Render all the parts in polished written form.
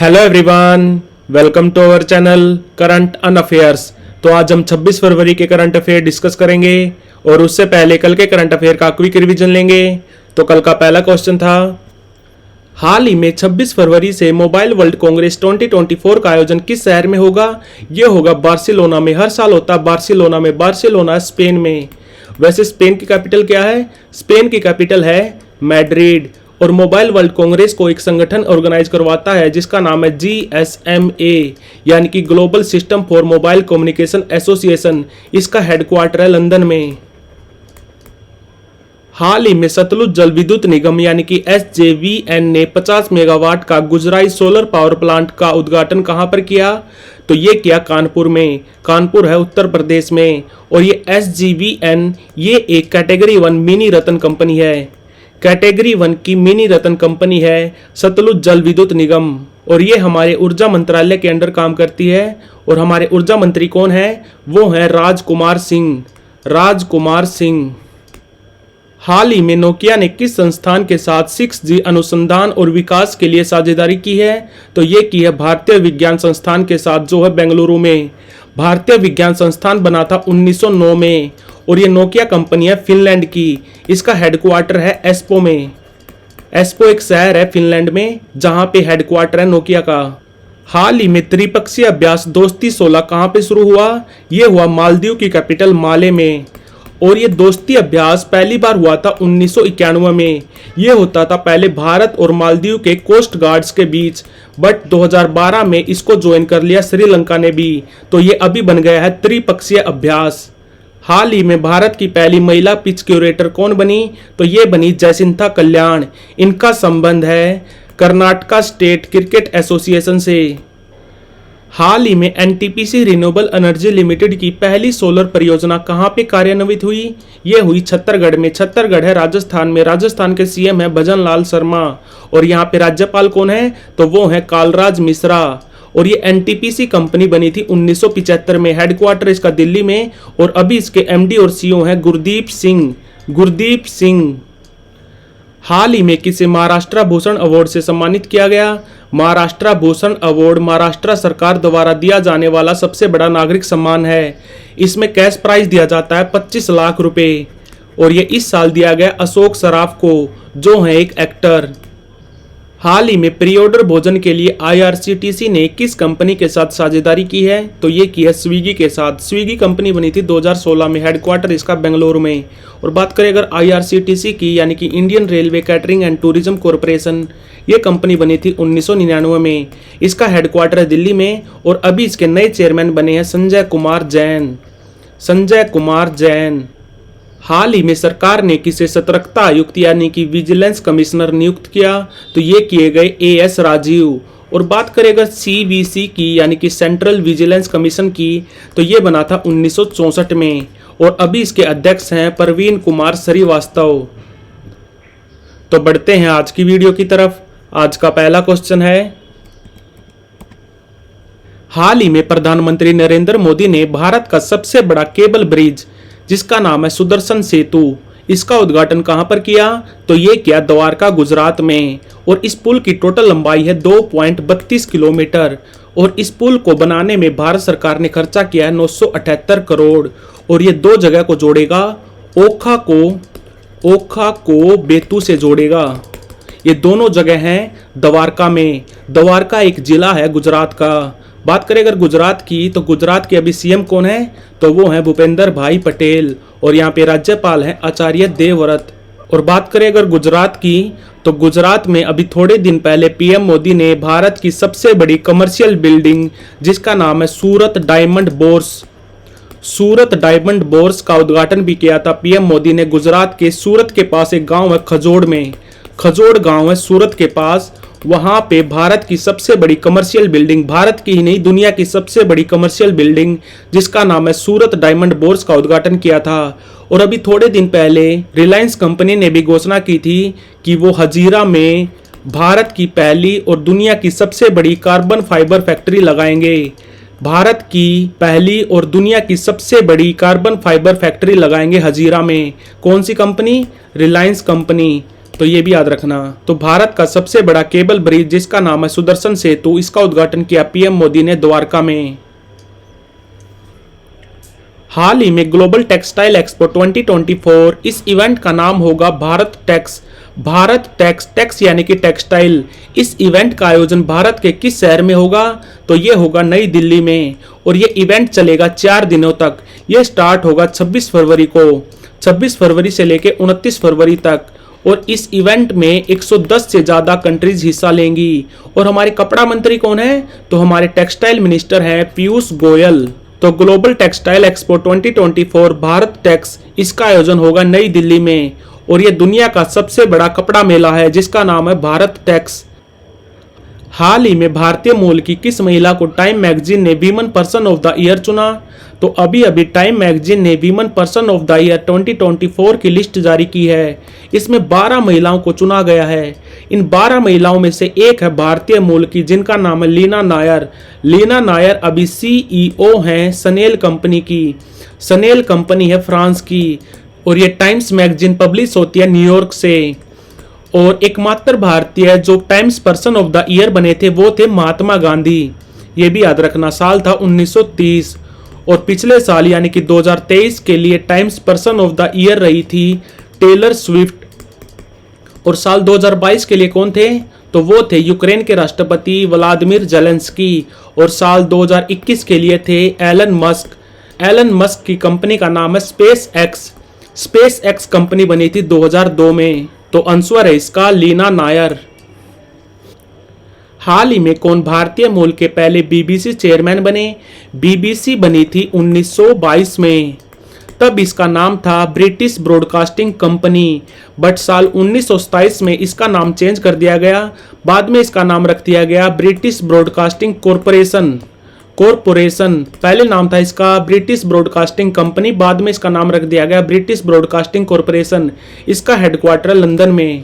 Hello everyone, welcome to our channel current and affairs. तो आज हम 26 फरवरी के करंट अफेयर डिस्कस करेंगे और उससे पहले कल के करंट अफेयर का क्विक रिवीजन लेंगे। तो कल का पहला क्वेश्चन था, हाल ही में 26 फरवरी से मोबाइल वर्ल्ड कांग्रेस 2024 का आयोजन किस शहर में होगा? यह होगा बार्सिलोना में। हर साल होता है बार्सिलोना में। बार्सिलोना स्पेन में। वैसे स्पेन की कैपिटल क्या है? स्पेन की कैपिटल है मैड्रिड। और मोबाइल वर्ल्ड कांग्रेस को एक संगठन ऑर्गेनाइज करवाता है जिसका नाम है GSMA, यानी कि global system for mobile communication association. इसका हेडक्वार्टर है लंदन में। हाल ही में सतलुज जल विद्युत निगम यानी कि SJVN ने 50 मेगावाट का गुजराई सोलर पावर प्लांट का उद्घाटन कहां पर किया? तो ये किया कानपुर में। कानपुर है उत्तर प्रदेश में। और ये SJVN ये एक कैटेगरी 1 मिनी रतन कंपनी है। कैटेगरी 1 की मिनी रतन कंपनी है सतलुज जल विद्युत निगम। और ये हमारे ऊर्जा मंत्रालय के अंडर काम करती है। और हमारे ऊर्जा मंत्री कौन है? वो है राजकुमार सिंह। राजकुमार सिंह। हाल ही में नोकिया ने किस संस्थान के साथ 6G अनुसंधान और विकास के लिए साझेदारी की है? तो ये की है भारतीय विज्ञान संस्थान के साथ, जो है बेंगलुरु में। भारतीय विज्ञान संस्थान बना था 1909 में। और ये नोकिया कंपनी है फिनलैंड की। इसका हेडक्वार्टर है एस्पो में। एस्पो एक शहर है फिनलैंड में जहां पे हेडक्वार्टर है नोकिया का। हाल ही में त्रिपक्षीय अभ्यास दोस्ती 16 कहां पे शुरू हुआ? ये हुआ मालदीव की कैपिटल माले में। और ये दोस्ती अभ्यास पहली बार हुआ था 1991 में। ये होता था पहले भारत और मालदीव के कोस्ट गार्ड्स के बीच, बट 2012 में इसको ज्वाइन कर लिया श्रीलंका ने भी। तो ये अभी बन गया है त्रिपक्षीय अभ्यास। हाल ही में भारत की पहली महिला पिच क्यूरेटर कौन बनी? तो ये बनी जयसिंथा कल्याण। इनका संबंध है कर्नाटका स्टेट क्रिकेट एसोसिएशन से। हाल ही में NTPC रिन्यूएबल एनर्जी लिमिटेड की पहली सोलर परियोजना कहां पे कार्यान्वित हुई? ये हुई छत्तीसगढ़ में। छत्तीसगढ़ है राजस्थान में। राजस्थान के CM है भजन लाल शर्मा। और यहाँ पे राज्यपाल कौन है? तो वो है कालराज मिश्रा। और ये NTPC कंपनी बनी थी 1975 में। हेडक्वार्टर इसका दिल्ली में। और अभी इसके MD और CEO हैं गुरदीप सिंह। गुरदीप सिंह। हाल ही में किसे महाराष्ट्र भूषण अवार्ड से सम्मानित किया गया? महाराष्ट्र भूषण अवार्ड महाराष्ट्र सरकार द्वारा दिया जाने वाला सबसे बड़ा नागरिक सम्मान है। इसमें कैश प्राइज दिया जाता है 25 लाख रुपए। और ये इस साल दिया गया अशोक सराफ को, जो है एक एक्टर। हाल ही में प्री ऑर्डर भोजन के लिए IRCTC ने किस कंपनी के साथ साझेदारी की है? तो ये की है स्विगी के साथ। स्विगी कंपनी बनी थी 2016 में। हेडक्वार्टर इसका बेंगलुरु में। और बात करें अगर IRCTC की, यानी कि Indian railway catering and tourism corporation, ये कंपनी बनी थी 1999 में। इसका हेडक्वार्टर है दिल्ली में। और अभी इसके नए चेयरमैन बने हैं संजय कुमार जैन। संजय कुमार जैन। हाल ही में सरकार ने किसे सतर्कता आयुक्त यानी कि विजिलेंस कमिश्नर नियुक्त किया? तो ये किए गए AS राजीव। और बात करें अगर CVC की, यानी कि सेंट्रल विजिलेंस कमीशन की, तो ये बना था 1964 में। और अभी इसके अध्यक्ष हैं प्रवीण कुमार श्रीवास्तव। तो बढ़ते हैं आज की वीडियो की तरफ। आज का पहला क्वेश्चन है, हाल ही में प्रधानमंत्री नरेंद्र मोदी ने भारत का सबसे बड़ा केबल ब्रिज जिसका नाम है सुदर्शन सेतु, इसका उद्घाटन कहां पर किया? तो ये किया द्वारका गुजरात में। और इस पुल की टोटल लंबाई है 2.32 किलोमीटर। और इस पुल को बनाने में भारत सरकार ने खर्चा किया है 978 करोड़। और ये दो जगह को जोड़ेगा, ओखा को बेतू से जोड़ेगा। ये दोनों जगह हैं द्वारका में। द्वारका एक जिला है गुजरात का। बात करें अगर गुजरात की, तो गुजरात के अभी CM कौन है? तो वो है भूपेंद्र भाई पटेल। और यहाँ पे राज्यपाल हैं आचार्य देवव्रत। और बात करें अगर गुजरात की, तो गुजरात में अभी थोड़े दिन पहले PM मोदी ने भारत की सबसे बड़ी कमर्शियल बिल्डिंग जिसका नाम है सूरत डायमंड बोर्स का उद्घाटन भी किया था PM मोदी ने। गुजरात के सूरत के पास एक गांव है खजोड़ में। खजोड़ गांव है सूरत के पास। वहां पे भारत की सबसे बड़ी कमर्शियल बिल्डिंग, भारत की ही नहीं दुनिया की सबसे बड़ी कमर्शियल बिल्डिंग जिसका नाम है सूरत डायमंड बोर्स का उद्घाटन किया था। और अभी थोड़े दिन पहले रिलायंस कंपनी ने भी घोषणा की थी कि वो हजीरा में भारत की पहली और दुनिया की सबसे बड़ी कार्बन फाइबर फैक्ट्री लगाएंगे। भारत की पहली और दुनिया की सबसे बड़ी कार्बन फाइबर फैक्ट्री लगाएंगे हजीरा में। कौन सी कंपनी? रिलायंस कंपनी। तो ये भी याद रखना। तो भारत का सबसे बड़ा केबल ब्रिज जिसका नाम है सुदर्शन सेतु, इसका उद्घाटन किया पीएम मोदी ने द्वारका में। हाल ही में ग्लोबल टेक्सटाइल एक्सपो 2024, इस इवेंट का नाम होगा भारत टेक्स। भारत टेक्स, टेक्स यानी कि टेक्सटाइल। इस इवेंट का आयोजन भारत के किस शहर में होगा? तो ये होगा नई दिल्ली में, और ये इवेंट चलेगा 4 दिनों तक। ये स्टार्ट होगा 26 फरवरी को, 26 फरवरी से लेकर 29 फरवरी तक। और इस इवेंट में 110 से ज़्यादा कंट्रीज हिस्सा लेंगी। और हमारे कपड़ा मंत्री कौन है? तो हमारे टेक्सटाइल मिनिस्टर हैं पीयूष गोयल। तो global textile expo 2024 Bharat Tex, इसका आयोजन होगा नई दिल्ली में, और ये दुनिया का सबसे बड़ा कपड़ा मेला है जिसका नाम है भारत टेक्स। हाल ही में भारतीय मूल की किस महिला को टाइम मैगजीन ने women person of the year चुना? तो अभी अभी टाइम मैगजीन ने women person of the year 2024 की लिस्ट जारी की है। इसमें 12 महिलाओं को चुना गया है। इन 12 महिलाओं में से एक है भारतीय मूल की, जिनका नाम है लीना नायर। लीना नायर अभी CEO हैं सनेल कंपनी की। सनेल कंपनी है फ्रांस की, और ये टाइम्स मैगजीन पब्लिश होती है न्यूयॉर्क से। और एकमात्र भारतीय जो times person of the year बने थे वो थे महात्मा गांधी। ये भी याद रखना, साल था 1930। और पिछले साल यानी कि 2023 के लिए times person of the year रही थी टेलर स्विफ्ट। और साल 2022 के लिए कौन थे? तो वो थे यूक्रेन के राष्ट्रपति व्लादिमीर जेलेंस्की। और साल 2021 के लिए थे एलन मस्क। एलन मस्क की कंपनी का नाम है space x. Space x company बनी थी 2002 में। तो आंसर है इसका लीना नायर। हाल ही में कौन भारतीय मूल के पहले BBC चेयरमैन बने? BBC बनी थी 1922 में, तब इसका नाम था ब्रिटिश ब्रॉडकास्टिंग कंपनी। बट साल 1927 में इसका नाम चेंज कर दिया गया। बाद में इसका नाम रख दिया गया ब्रिटिश ब्रॉडकास्टिंग कॉरपोरेशन। पहले नाम था इसका ब्रिटिश ब्रॉडकास्टिंग कंपनी, बाद में इसका नाम रख दिया गया ब्रिटिश ब्रॉडकास्टिंग कॉरपोरेशन। इसका हेडक्वार्टर लंदन में।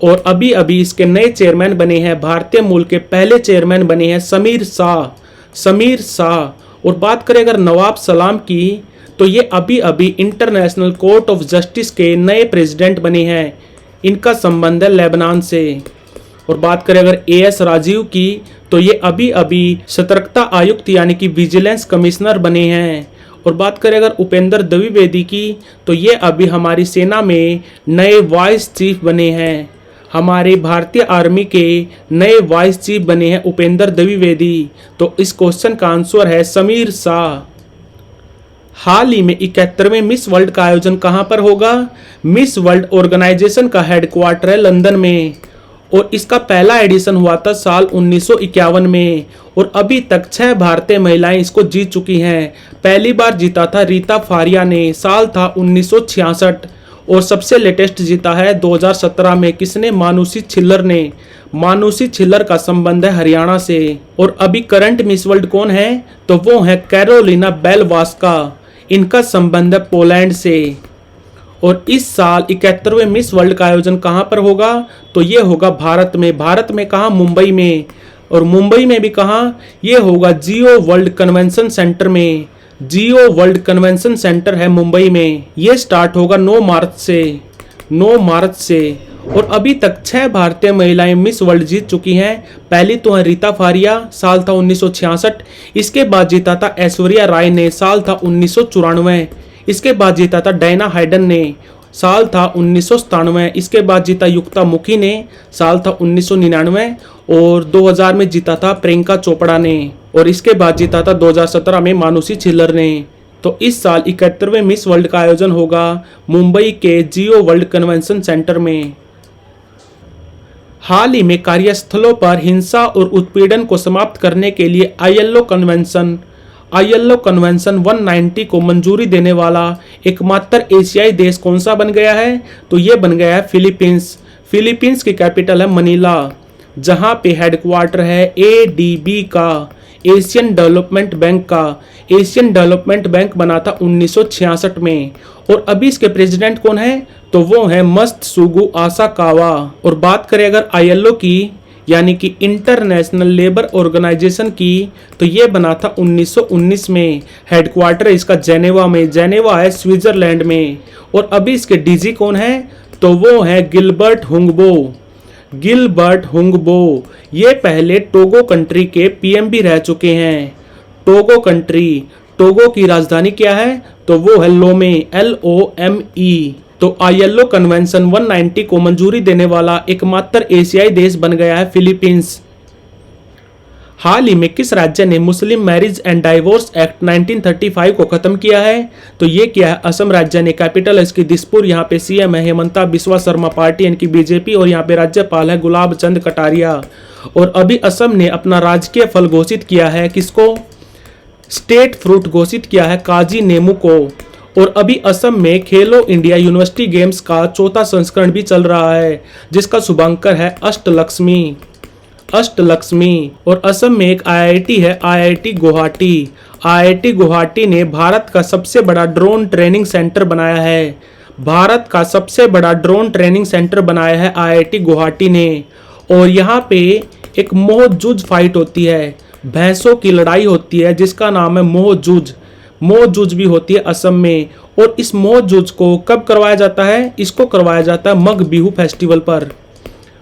और अभी अभी इसके नए चेयरमैन बने हैं, भारतीय मूल के पहले चेयरमैन बने हैं समीर शाह। और बात करें अगर नवाब सलाम की, तो ये अभी अभी इंटरनेशनल कोर्ट ऑफ जस्टिस के नए प्रेसिडेंट बने हैं। इनका संबंध है लेबनान से। और बात करें अगर AS राजीव की, तो ये अभी अभी सतर्कता आयुक्त यानी कि विजिलेंस कमिश्नर बने हैं। और बात करें अगर उपेंद्र द्विवेदी की, तो ये अभी हमारी सेना में नए वाइस चीफ बने हैं। हमारे भारतीय आर्मी के नए वाइस चीफ बने हैं उपेंद्र द्विवेदी। तो इस क्वेश्चन का आंसर है समीर शाह। हाल ही में 71वें मिस वर्ल्ड का आयोजन कहां पर होगा? मिस वर्ल्ड ऑर्गेनाइजेशन का हेडक्वार्टर है लंदन में, और इसका पहला एडिशन हुआ था साल 1951 में। और अभी तक 6 भारतीय महिलाएं इसको जीत चुकी हैं। पहली बार जीता था रीता फारिया ने, साल था 1966। और सबसे लेटेस्ट जीता है 2017 में। किसने? मानुषी छिल्लर ने। मानुषी छिल्लर का संबंध है हरियाणा से। और अभी करंट मिस वर्ल्ड कौन है? तो वो है कैरोलिना बेलवास्का। इनका संबंध है पोलैंड से। और इस साल 71वें मिस वर्ल्ड का आयोजन कहां पर होगा? तो ये होगा भारत में। भारत में कहां? मुंबई में। और मुंबई में भी कहां? ये होगा जियो वर्ल्ड कन्वेंशन सेंटर में। जियो वर्ल्ड कन्वेंशन सेंटर है मुंबई में। ये स्टार्ट होगा 9 मार्च से। और अभी तक 6 भारतीय महिलाएं मिस वर्ल्ड जीत चुकी हैं। पहली तो है रीता फारिया, साल था 1966। इसके बाद जीता था ऐश्वर्या राय ने, साल था 1994। इसके बाद जीता था डायना हाइडन ने, साल था 1997। इसके बाद जीता युक्ता मुखी ने, साल था 1999। और 2000 में जीता था प्रियंका चोपड़ा ने। और इसके बाद जीता था 2017 में मानुषी छिल्लर ने। तो इस साल 71वें मिस वर्ल्ड का आयोजन होगा मुंबई के जियो वर्ल्ड कन्वेंशन सेंटर में। हाल ही में कार्यस्थलों पर हिंसा और उत्पीड़न को समाप्त करने के लिए ILO कन्वेंशन 190 को मंजूरी देने वाला एकमात्र एशियाई देश कौन सा बन गया है? तो ये बन गया है फिलीपींस। फिलीपींस की कैपिटल है मनीला, जहां पे हेडक्वार्टर है ADB का, एशियन डेवलपमेंट बैंक का। एशियन डेवलपमेंट बैंक बना था 1966 में। और अभी इसके प्रेसिडेंट कौन है? तो वो है मत्सुगु आसाकावा। और बात करें अगर ILO की, यानी कि इंटरनेशनल लेबर ऑर्गेनाइजेशन की, तो ये बना था 1919 में। हेडक्वार्टर इसका जेनेवा में। जेनेवा है स्विट्जरलैंड में। और अभी इसके DG कौन है? तो वो है गिलबर्ट हुंगबो। गिलबर्ट हुंगबो ये पहले टोगो कंट्री के पीएम भी रह चुके हैं। टोगो कंट्री, टोगो की राजधानी क्या है? तो वो है लोमे, LOME। तो ILO कन्वेंशन 190 को मंजूरी देने वाला एकमात्र एशियाई देश बन गया है फिलीपींस। हाल ही में किस राज्य ने मुस्लिम मैरिज एंड डाइवोर्स एक्ट 1935 को खत्म किया है? तो ये क्या है? असम राज्य ने। कैपिटल है इसकी दिसपुर। यहाँ पे CM है हेमंता बिस्वा शर्मा, पार्टी इनकी BJP, और यहाँ पे राज्यपाल है गुलाब चंद कटारिया। और अभी असम ने अपना राजकीय फल घोषित किया है, किसको? स्टेट फ्रूट घोषित किया है काजी नेमू को। और अभी असम में खेलो इंडिया यूनिवर्सिटी गेम्स का 4था संस्करण भी चल रहा है, जिसका शुभांकर है अष्टलक्ष्मी। और असम में एक IIT है, IIT गुवाहाटी। IIT गुवाहाटी ने भारत का सबसे बड़ा ड्रोन ट्रेनिंग सेंटर बनाया है। भारत का सबसे बड़ा ड्रोन ट्रेनिंग सेंटर बनाया है IIT गुवाहाटी ने। और यहाँ पे एक मोह जूझ फाइट होती है, भैंसों की लड़ाई होती है, जिसका नाम है मोह जूझ। मोह जूझ भी होती है असम में। और इस मोह जूझ को कब करवाया जाता है? इसको करवाया जाता है मग बिहू फेस्टिवल पर।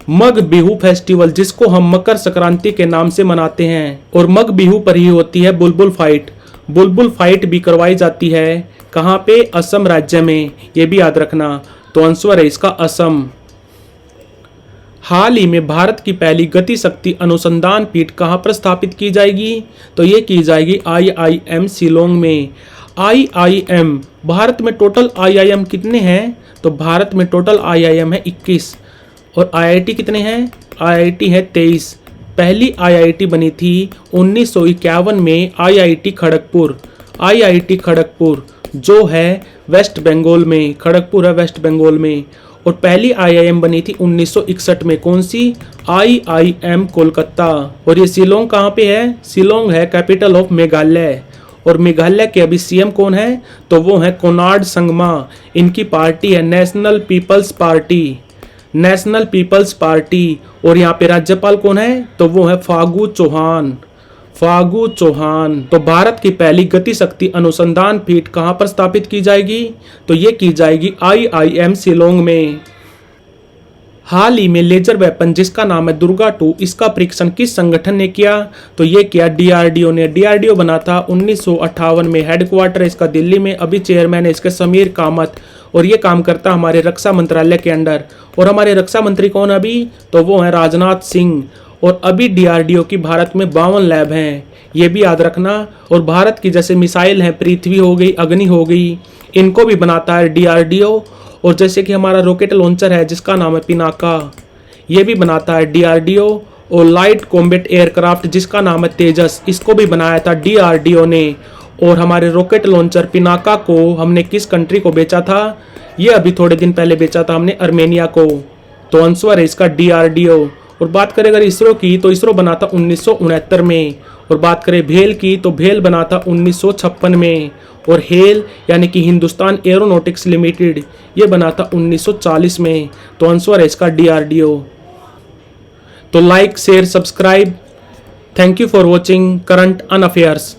मग बिहू फेस्टिवल, जिसको हम मकर संक्रांति के नाम से मनाते हैं। और मग बिहू पर ही होती है बुलबुल फाइट। बुलबुल फाइट भी करवाई जाती है कहाँ पे? असम राज्य में। ये भी याद रखना। तो आंसर है इसका असम। हाल ही में भारत की पहली गति शक्ति अनुसंधान पीठ कहाँ पर स्थापित की जाएगी? तो ये की जाएगी IIM शिलोंग में। IIM, भारत में टोटल IIM कितने हैं? तो भारत में टोटल IIM है 21। और IIT कितने हैं? IIT है 23। पहली IIT बनी थी 1951 में, IIT खड़गपुर। IIT खड़गपुर जो है वेस्ट बंगाल में, खड़गपुर है वेस्ट बंगाल में। और पहली IIM बनी थी 1961 में, कौन सी? IIM कोलकाता। और ये शिलोंग कहाँ पे है? शिलोंग है कैपिटल ऑफ मेघालय। और मेघालय के अभी CM कौन है? तो वो है कोनार्ड संगमा। इनकी पार्टी है National People's Party. National People's Party. और यहाँ पे राज्यपाल कौन है? तो वो है फागू चौहान। फागू चौहान। तो भारत की पहली गति शक्ति अनुसंधान पीठ कहाँ पर स्थापित की जाएगी? तो ये की जाएगी IIM शिलोंग में। हाल ही में लेजर वेपन जिसका नाम है दुर्गा 2, इसका परीक्षण किस संगठन ने किया? तो ये किया DRDO ने। DRDO बना था 1958 में। हेडक्वार्टर इसका दिल्ली में। अभी चेयरमैन है इसके समीर कामत। और ये काम करता हमारे रक्षा मंत्रालय के अंडर। और हमारे रक्षा मंत्री कौन अभी? तो वो है राजनाथ सिंह। और अभी DRDO की भारत में 52 लैब हैं, ये भी याद रखना। और भारत की जैसे मिसाइल हैं, पृथ्वी हो गई, अग्नि हो गई, इनको भी बनाता है DRDO। और जैसे कि हमारा रॉकेट लॉन्चर है जिसका नाम है पिनाका, ये भी बनाता है DRDO। और लाइट कॉम्बैट एयरक्राफ्ट जिसका नाम है तेजस, इसको भी बनाया था DRDO ने। और हमारे रॉकेट लॉन्चर पिनाका को हमने किस कंट्री को बेचा था? ये अभी थोड़े दिन पहले बेचा था हमने अर्मेनिया को। तो आंसर है इसका DRDO। और बात करें अगर इसरो की, तो इसरो बना था 1969 में। और बात करें भेल की, तो भेल बना था 1956 में। और हेल यानी कि हिंदुस्तान एरोनॉटिक्स लिमिटेड, ये बना था 1940 में। तो आंसर है इसका DRDO। तो like, share, subscribe. Thank you for watching current and affairs.